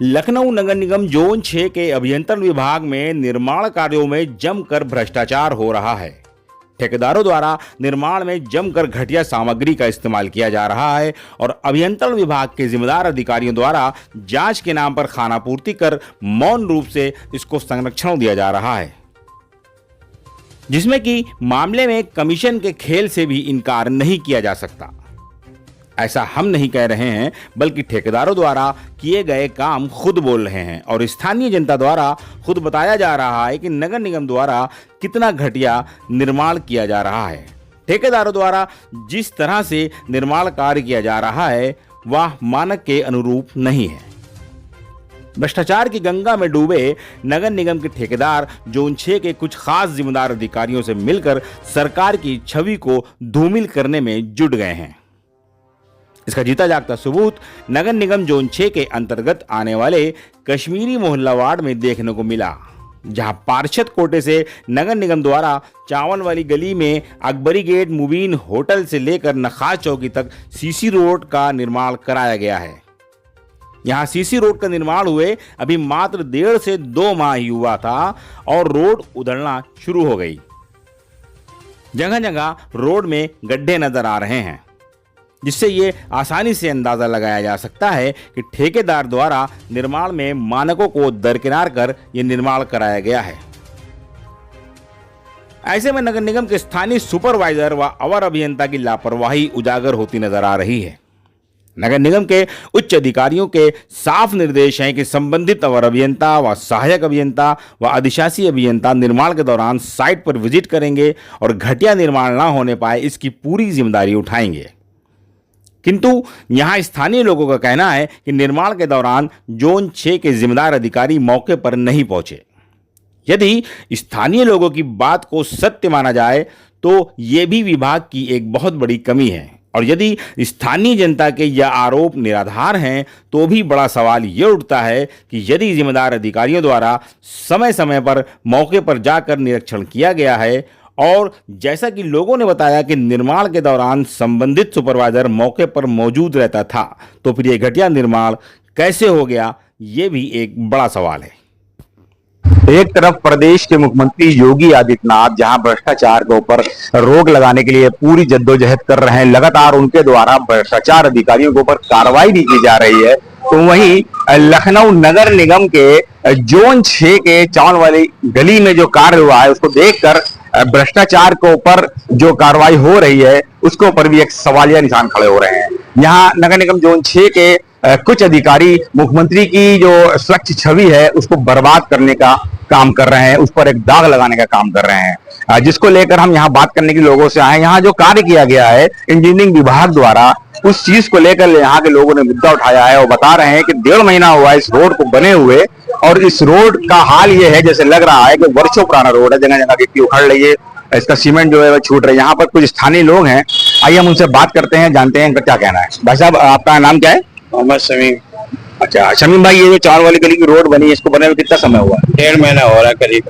लखनऊ नगर निगम zone 6 के अभियंत्रण विभाग में निर्माण कार्यों में जमकर भ्रष्टाचार हो रहा है। ठेकेदारों द्वारा निर्माण में जमकर घटिया सामग्री का इस्तेमाल किया जा रहा है और अभियंत्रण विभाग के जिम्मेदार अधिकारियों द्वारा जांच के नाम पर खानापूर्ति कर मौन रूप से इसको संरक्षण दिया जा रहा है, जिसमें कि मामले में कमीशन के खेल से भी इनकार नहीं किया जा सकता। ऐसा हम नहीं कह रहे हैं, बल्कि ठेकेदारों द्वारा किए गए काम खुद बोल रहे हैं और स्थानीय जनता द्वारा खुद बताया जा रहा है कि नगर निगम द्वारा कितना घटिया निर्माण किया जा रहा है। ठेकेदारों द्वारा जिस तरह से निर्माण कार्य किया जा रहा है वह मानक के अनुरूप नहीं है। भ्रष्टाचार की गंगा में डूबे नगर निगम के ठेकेदार जोन 6 के कुछ खास जिम्मेदार अधिकारियों से मिलकर सरकार की छवि को धूमिल करने में जुट गए हैं। इसका जीता जागता सबूत नगर निगम जोन 6 के अंतर्गत आने वाले कश्मीरी मोहल्ला वार्ड में देखने को मिला, जहां पार्षद कोटे से नगर निगम द्वारा चावल वाली गली में अकबरी गेट मुबीन होटल से लेकर नखास चौकी तक सीसी रोड का निर्माण कराया गया है। यहां सीसी रोड का निर्माण हुए अभी मात्र 1.5 से 2 माह ही हुआ था और रोड उधड़ना शुरू हो गई। जगह जगह रोड में गड्ढे नजर आ रहे हैं, जिससे ये आसानी से अंदाजा लगाया जा सकता है कि ठेकेदार द्वारा निर्माण में मानकों को दरकिनार कर यह निर्माण कराया गया है। ऐसे में नगर निगम के स्थानीय सुपरवाइजर व अवर अभियंता की लापरवाही उजागर होती नजर आ रही है। नगर निगम के उच्च अधिकारियों के साफ निर्देश हैं कि संबंधित अवर अभियंता व सहायक अभियंता व अधिशासी अभियंता निर्माण के दौरान साइट पर विजिट करेंगे और घटिया निर्माण न होने पाए इसकी पूरी जिम्मेदारी उठाएंगे। किंतु यहां स्थानीय लोगों का कहना है कि निर्माण के दौरान जोन 6 के जिम्मेदार अधिकारी मौके पर नहीं पहुंचे। यदि स्थानीय लोगों की बात को सत्य माना जाए तो यह भी विभाग की एक बहुत बड़ी कमी है, और यदि स्थानीय जनता के यह आरोप निराधार हैं तो भी बड़ा सवाल यह उठता है कि यदि जिम्मेदार अधिकारियों द्वारा समय समय पर मौके पर जाकर निरीक्षण किया गया है और जैसा कि लोगों ने बताया कि निर्माण के दौरान संबंधित सुपरवाइजर मौके पर मौजूद रहता था, तो फिर यह घटिया निर्माण कैसे हो गया, ये भी एक बड़ा सवाल है। एक तरफ प्रदेश के मुख्यमंत्री योगी आदित्यनाथ जहां भ्रष्टाचार के ऊपर रोक लगाने के लिए पूरी जद्दोजहद कर रहे हैं, लगातार उनके द्वारा भ्रष्टाचार अधिकारियों के ऊपर कार्रवाई भी की जा रही है, तो वहीं लखनऊ नगर निगम के जोन 6 के चावल वाली गली में जो कार्य हुआ है उसको देखकर भ्रष्टाचार के ऊपर जो कार्रवाई हो रही है उसके ऊपर भी एक सवालिया निशान खड़े हो रहे हैं। यहाँ नगर निगम जोन 6 के कुछ अधिकारी मुख्यमंत्री की जो स्वच्छ छवि है उसको बर्बाद करने का काम कर रहे हैं, उस पर एक दाग लगाने का काम कर रहे हैं, जिसको लेकर हम यहाँ बात करने के लोगों से आए। यहाँ जो कार्य किया गया है इंजीनियरिंग विभाग द्वारा, उस चीज को लेकर यहाँ के लोगों ने मुद्दा उठाया है और बता रहे हैं कि 1.5 महीना हुआ इस रोड को बने हुए, और इस रोड का हाल ये है जैसे लग रहा है कि वर्षों पुराना रोड है, जगह जगह गिट्टी उखड़ रही है, इसका सीमेंट जो है वो छूट रहा है। यहाँ पर कुछ स्थानीय लोग हैं, आइए हम उनसे बात करते हैं, जानते हैं इनका क्या कहना है। भाई साहब, आपका नाम क्या है? मोहम्मद शमीम। अच्छा शमीम भाई, ये जो चावल वाली गली की रोड बनी है इसको बने में कितना समय हुआ? 1.5 महीना हो रहा है करीब।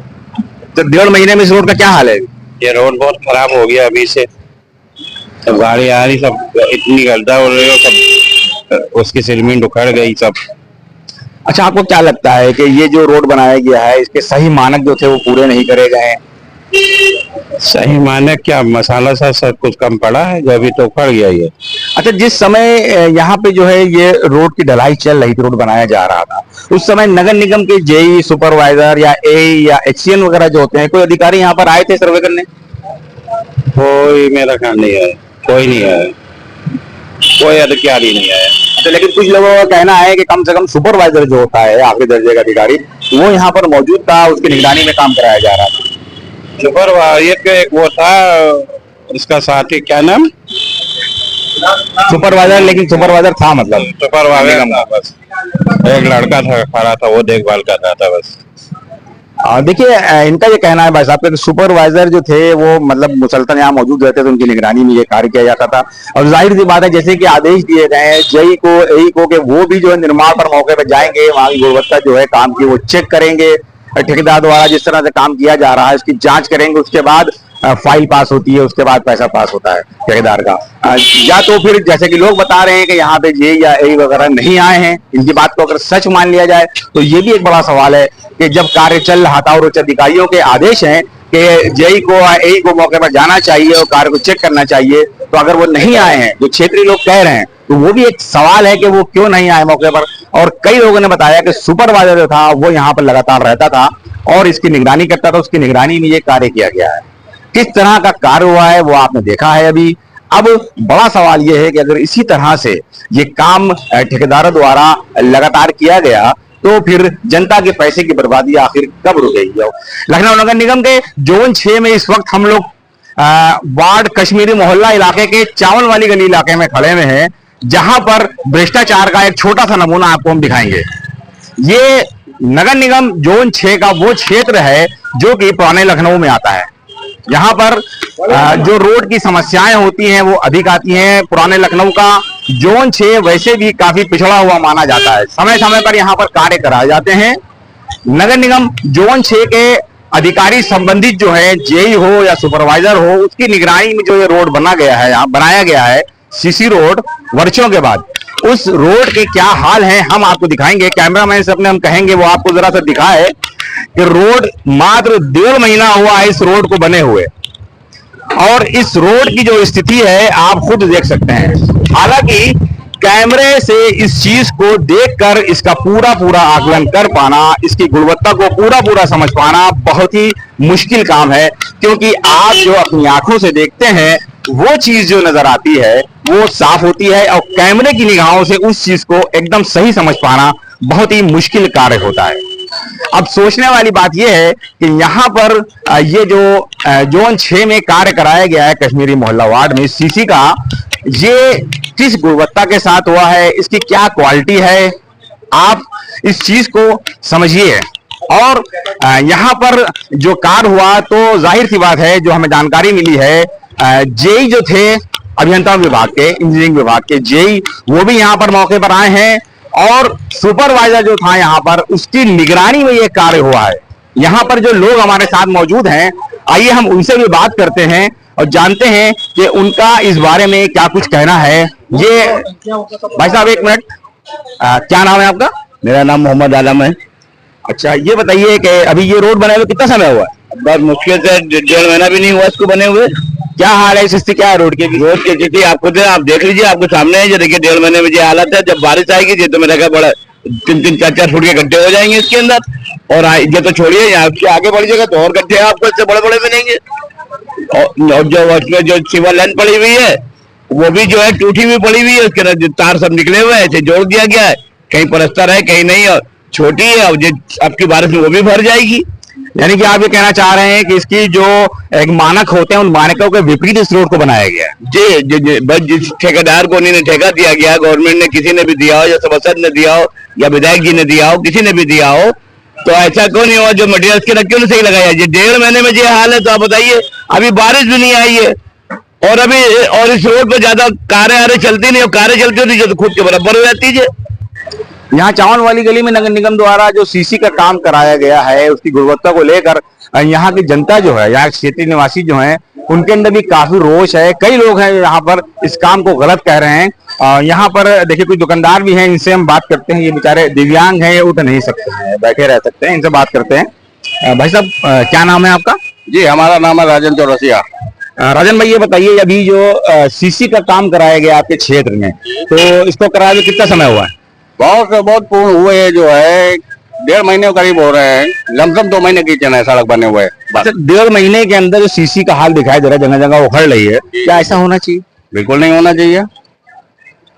तो 1.5 महीने में इस रोड का क्या हाल है? ये रोड बहुत खराब हो गया अभी से, सब गाड़ी आ रही, सब इतनी गड्ढा हो रही हो, सब उसकी सीमेंट उखड़ गई सब। अच्छा, आपको क्या लगता है कि ये जो रोड बनाया गया है इसके सही मानक जो थे वो पूरे नहीं करे गए हैं? सही मानक क्या, मसाला सा सब कुछ कम पड़ा है जो अभी तो उखड़ गया ये। अच्छा, जिस समय यहाँ पे जो है ये रोड की ढलाई चल रही थी, रोड बनाया जा रहा था, उस समय नगर निगम के जेई, सुपरवाइजर या एई या एचसीएन वगैरह जो होते हैं, कोई अधिकारी यहाँ पर आए थे सर्वे करने? कोई मेरा ख्याल नहीं आया, कोई नहीं आया, कोई अधिकारी नहीं आया। अच्छा, लेकिन कुछ लोगों का कहना है कि कम से कम सुपरवाइजर जो होता है आखिरी दर्जे का अधिकारी, वो यहाँ पर मौजूद था, उसकी निगरानी में काम कराया जा रहा था। सुपरवाइजर का एक वो था, उसका साथी, क्या नाम? सुपरवाइजर, लेकिन सुपरवाइजर था, मतलब सुपरवाइजर था, बस एक लड़का था खड़ा था, वो देखभाल कर रहा था बस। देखिए, इनका ये कहना है भाई साहब कि सुपरवाइजर जो थे वो मतलब मुसलसल यहाँ मौजूद रहते थे, उनकी निगरानी में ये कार्य किया जाता था, और जाहिर सी बात है जैसे कि आदेश दिए गए हैं जेई को, एई को, कि वो भी जो है निर्माण पर मौके पर जाएंगे, वहां की गुणवत्ता जो है काम की वो चेक करेंगे, ठेकेदार द्वारा जिस तरह से काम किया जा रहा है उसकी जांच करेंगे, उसके बाद फाइल पास होती है, उसके बाद पैसा पास होता है ठेकेदार का। या तो फिर जैसे कि लोग बता रहे हैं कि यहाँ पे जे या ए वगैरह नहीं आए हैं, इनकी बात को अगर सच मान लिया जाए तो ये भी एक बड़ा सवाल है कि जब कार्य चल रहा था और उच्च अधिकारियों के आदेश हैं कि जेई को ए को मौके पर जाना चाहिए और कार्य को चेक करना चाहिए, तो अगर वो नहीं आए हैं, जो क्षेत्रीय लोग कह रहे हैं, तो वो भी एक सवाल है कि वो क्यों नहीं आए मौके पर। और कई लोगों ने बताया कि सुपरवाइजर जो था वो यहाँ पर लगातार रहता था और इसकी निगरानी करता था, उसकी निगरानी में ये कार्य किया गया है। किस तरह का कार्य हुआ है वो आपने देखा है अभी। अब बड़ा सवाल यह है कि अगर इसी तरह से ये काम ठेकेदारों द्वारा लगातार किया गया तो फिर जनता के पैसे की बर्बादी आखिर कब रुकेगी। लखनऊ नगर निगम के जोन 6 में इस वक्त हम लोग वार्ड कश्मीरी मोहल्ला इलाके के चावल वाली गली इलाके में खड़े हुए हैं, जहां पर भ्रष्टाचार का एक छोटा सा नमूना आपको हम दिखाएंगे। ये नगर निगम जोन 6 का वो क्षेत्र है जो कि पुराने लखनऊ में आता है। यहाँ पर जो रोड की समस्याएं होती हैं वो अधिक आती हैं। पुराने लखनऊ का जोन 6 वैसे भी काफी पिछड़ा हुआ माना जाता है। समय समय पर यहाँ पर कार्य कराए जाते हैं। नगर निगम जोन 6 के अधिकारी संबंधित जो है, जेई हो या सुपरवाइजर हो, उसकी निगरानी में जो ये रोड बनाया गया है सीसी रोड, वर्षों के बाद उस रोड के क्या हाल है हम आपको दिखाएंगे। कैमरामैन से अपने हम कहेंगे वो आपको जरा सा दिखाए कि रोड मात्र 1.5 महीना हुआ है इस रोड को बने हुए, और इस रोड की जो स्थिति है आप खुद देख सकते हैं। हालांकि कैमरे से इस चीज को देखकर इसका पूरा आकलन कर पाना, इसकी गुणवत्ता को पूरा समझ पाना बहुत ही मुश्किल काम है, क्योंकि आप जो अपनी आंखों से देखते हैं वो चीज जो नजर आती है वो साफ होती है, और कैमरे की निगाहों से उस चीज को एकदम सही समझ पाना बहुत ही मुश्किल कार्य होता है। अब सोचने वाली बात यह है कि यहाँ पर ये जो जोन 6 में कार्य कराया गया है कश्मीरी मोहल्ला वार्ड में सीसी का, ये किस गुणवत्ता के साथ हुआ है, इसकी क्या क्वालिटी है, आप इस चीज को समझिए। और यहाँ पर जो कार्य हुआ तो जाहिर सी बात है, जो हमें जानकारी मिली है, जेई जो थे अभियंता विभाग के, इंजीनियरिंग विभाग के जेई, वो भी यहाँ पर मौके पर आए हैं, और सुपरवाइजर जो था यहाँ पर उसकी निगरानी में ये कार्य हुआ है। यहाँ पर जो लोग हमारे साथ मौजूद हैं, आइए हम उनसे भी बात करते हैं और जानते हैं कि उनका इस बारे में क्या कुछ कहना है। ये भाई साहब एक मिनट, क्या नाम है आपका? मेरा नाम मोहम्मद आलम है। अच्छा, ये बताइए कि अभी ये रोड बने हुए कितना समय हुआ? बस मुश्किल से 1.5 महीना भी नहीं हुआ इसको बने हुए। क्या हाल है इस स्थिति, क्या है रोड की? रोड की स्थिति आपको आप देख लीजिए, आपके सामने है। ये देखिए 1.5 महीने में ये हालत है। जब बारिश आएगी ये तो मेरा क्या बड़ा 3-3, 4-4 फुट के गड्ढे हो जाएंगे इसके अंदर, और ये तो छोड़िए, यहाँ से आगे बढ़ जाएगा तो और गड्ढे आपको इससे बड़े बनेंगे। और जो उसमें जो सिवर लाइन पड़ी हुई है वो भी जो है टूटी हुई पड़ी हुई है, उसके अंदर जो तार सब निकले हुए हैं ऐसे जोड़ दिया गया है, कहीं पलस्तर है कहीं नहीं, और छोटी है, और अब की बारिश में वो भी भर जाएगी। यानी कि आप ये कहना चाह रहे हैं कि इसकी जो एक मानक होते हैं उन मानकों के विपरीत इस रोड को बनाया गया है। जी, बस जिस ठेकेदार को उन्होंने ठेका दिया गया, गवर्नमेंट ने किसी ने भी दिया हो, या सभासद ने दिया हो, या विधायक जी ने दिया हो, किसी ने भी दिया हो, तो ऐसा क्यों नहीं हुआ? जो मटेरियल के क्यों नहीं सही लगाया? ये 1.5 महीने में ये हाल है तो आप बताइए। अभी बारिश भी नहीं आई है, और इस रोड पर ज्यादा कारें चलती नहीं, और कारें चलती होती जो तो खुद के बराबर हो जाती है। यहाँ चावल वाली गली में नगर निगम द्वारा जो सीसी का काम कराया गया है उसकी गुणवत्ता को लेकर यहाँ की जनता जो है, यहाँ क्षेत्रीय निवासी जो हैं, उनके अंदर भी काफी रोष है। कई लोग हैं यहाँ पर इस काम को गलत कह रहे हैं। यहाँ पर देखिए कुछ दुकानदार भी हैं, इनसे हम बात करते हैं। ये बेचारे दिव्यांग हैं, ये उठ नहीं सकते हैं, बैठे रह सकते हैं, इनसे बात करते हैं। भाई साहब क्या नाम है आपका? जी, हमारा नाम है राजन चौरसिया। राजन भाई ये बताइए, अभी जो सीसी का काम कराया गया आपके क्षेत्र में, तो इसको कराए हुए कितना समय हुआ है? बहुत पूर्ण हुए जो है 1.5 महीने करीब हो रहे हैं। लमसम 2 महीने की चना सड़क बने हुए। 1.5 महीने के अंदर जो सीसी का हाल दिखाई दे रहा है, जगह जगह उखड़ रही है, क्या ऐसा होना चाहिए? बिल्कुल नहीं होना चाहिए।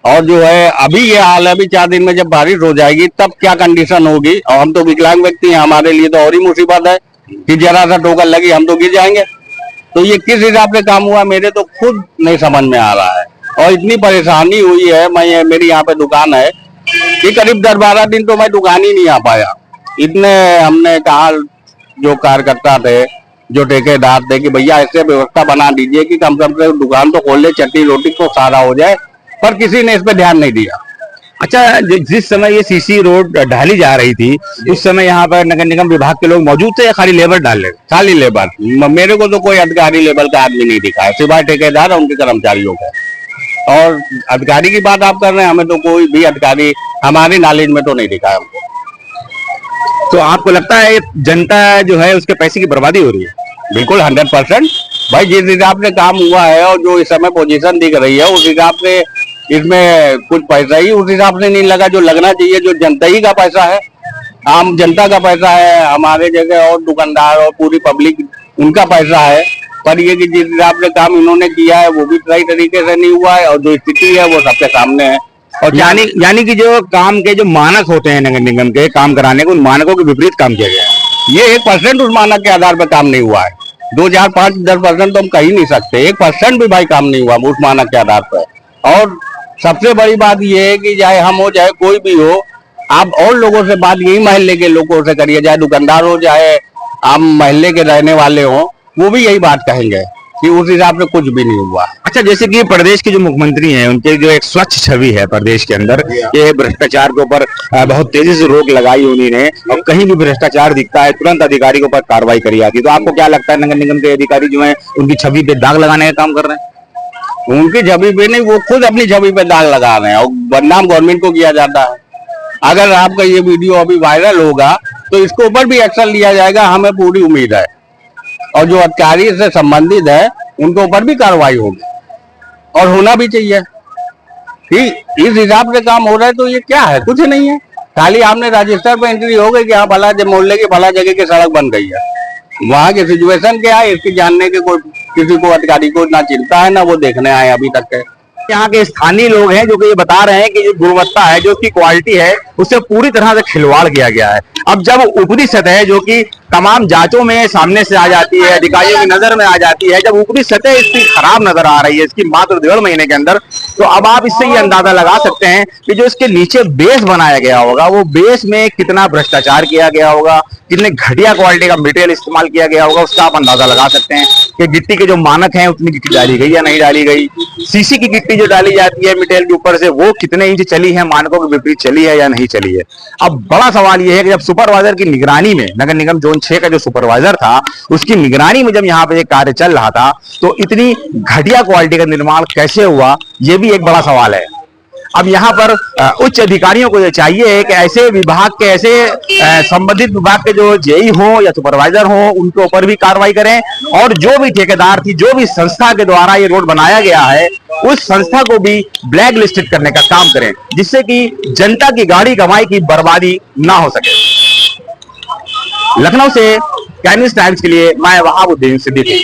और जो है अभी ये हाल है, अभी 4 दिन में जब बारिश हो जाएगी तब क्या कंडीशन होगी। और हम तो विकलांग व्यक्ति हैं, हमारे लिए तो और ही मुसीबत है कि जरा सा ठोकर लगी हम तो गिर जाएंगे। तो ये किस हिसाब से काम हुआ मेरे तो खुद नहीं समझ में आ रहा है। और इतनी परेशानी हुई है, मेरी यहाँ पे दुकान है कि करीब 10-12 दिन तो मैं दुकान ही नहीं आ पाया। इतने हमने कहा जो कार्यकर्ता थे, जो ठेकेदार थे, कि भैया ऐसे व्यवस्था बना दीजिए कि कम से कम दुकान तो खोल ले, चटनी रोटी तो सारा हो जाए, पर किसी ने इस पे ध्यान नहीं दिया। अच्छा, जिस समय ये सीसी रोड ढाली जा रही थी उस समय यहाँ पर नगर निगम विभाग के लोग मौजूद थे या खाली लेबर डाल रहे थे? खाली लेबर, मेरे को तो कोई अधिकारी लेवल का आदमी नहीं दिखा है, सिवाय ठेकेदार और उनके कर्मचारियों का। और अधिकारी की बात आप कर रहे हैं, हमें तो कोई भी अधिकारी हमारे नॉलेज में तो नहीं दिखा है हमको। तो आपको लगता है जनता जो है उसके पैसे की बर्बादी हो रही है? बिल्कुल 100%। भाई जिस हिसाब से काम हुआ है और जो इस समय पोजीशन दिख रही है उस हिसाब से इसमें कुछ पैसा ही उस हिसाब से नहीं लगा जो लगना चाहिए, जो जनता ही का पैसा है, आम जनता का पैसा है, हमारे जगह और दुकानदार और पूरी पब्लिक उनका पैसा है। पर ये कि जिस हिसाब से काम इन्होंने किया है वो भी सही तरीके से नहीं हुआ है और जो स्थिति है वो सबके सामने है। और यानी कि जो काम के जो मानक होते हैं नगर निगम के काम कराने के, उन मानकों के विपरीत काम किया गया है। ये 1% उस मानक के आधार पर काम नहीं हुआ है। 2, 4, 5, 10% तो हम कह ही नहीं सकते, 1% भी भाई काम नहीं हुआ उस मानक के आधार पर। और सबसे बड़ी बात यह है कि चाहे हम हो चाहे कोई भी हो, आप और लोगों से बात यही मोहल्ले के लोगों से करिए, चाहे दुकानदार हो चाहे आप मोहल्ले के रहने वाले हो, वो भी यही बात कहेंगे कि उस हिसाब से कुछ भी नहीं हुआ। अच्छा, जैसे कि प्रदेश के जो मुख्यमंत्री हैं उनके जो एक स्वच्छ छवि है प्रदेश के अंदर, ये भ्रष्टाचार के ऊपर बहुत तेजी से रोक लगाई उन्होंने और कहीं भी भ्रष्टाचार दिखता है तुरंत अधिकारी के ऊपर कार्रवाई करी जाती है। तो आपको क्या लगता है नगर निगम के अधिकारी जो है उनकी छवि पे दाग लगाने का काम कर रहे हैं? उनकी छवि पे नहीं, वो खुद अपनी छवि पे दाग लगा रहे हैं और बदनाम गवर्नमेंट को किया जाता है। अगर आपका ये वीडियो अभी वायरल होगा तो इसके ऊपर भी एक्शन लिया जाएगा, हमें पूरी उम्मीद है। और जो अधिकारी से संबंधित है उनके ऊपर भी कार्रवाई होगी और होना भी चाहिए। इस हिसाब से काम हो रहा है तो ये क्या है? कुछ नहीं है, खाली आपने रजिस्टर पे एंट्री हो गई कि हाँ फला मोहल्ले की फला जगह की सड़क बन गई है। वहां की सिचुएशन क्या है इसकी जानने के कोई किसी को अधिकारी को ना चिंता है ना वो देखने आए अभी तक है। यहाँ के स्थानीय लोग हैं जो कि ये बता रहे हैं कि जो गुणवत्ता है जो उसकी क्वालिटी है उससे पूरी तरह से खिलवाड़ किया गया है। अब जब ऊपरी सतह जो कि तमाम जांचों में सामने से आ जाती है, अधिकारियों की नजर में आ जाती है, जब ऊपरी सतह इसकी खराब नजर आ रही है इसकी मात्र 1.5 महीने के अंदर, तो अब आप इससे ये अंदाजा लगा सकते हैं कि जो इसके नीचे बेस बनाया गया होगा वो बेस में कितना भ्रष्टाचार किया गया होगा, कितने घटिया क्वालिटी का मटेरियल इस्तेमाल किया गया होगा, उसका आप अंदाजा लगा सकते हैं कि गिट्टी के जो मानक हैं उतनी गिट्टी डाली गई या नहीं डाली गई। सीसी की गिट्टी जो डाली जाती है मटेरियल के ऊपर से वो कितने इंच चली है, मानकों के विपरीत चली है या नहीं चली है। अब बड़ा सवाल यह है कि जब सुपरवाइजर की निगरानी में नगर निगम जोन 6 का जो सुपरवाइजर था उसकी निगरानी में जब यहाँ पे कार्य चल रहा था तो इतनी घटिया क्वालिटी का निर्माण कैसे हुआ, ये भी एक बड़ा सवाल है। अब यहाँ पर उच्च अधिकारियों को ये चाहिए कि ऐसे विभाग के ऐसे संबंधित विभाग के जो जेई हो या सुपरवाइजर हो उनके ऊपर भी कार्रवाई करें और जो भी ठेकेदार थी जो भी संस्था के द्वारा ये रोड बनाया गया है उस संस्था को भी ब्लैक लिस्टेड करने का काम करें जिससे कि जनता की गाड़ी कमाई की बर्बादी ना हो सके। लखनऊ से कैनिस टाइम्स के लिए मैं वहाबुद्दीन सिद्दीकी।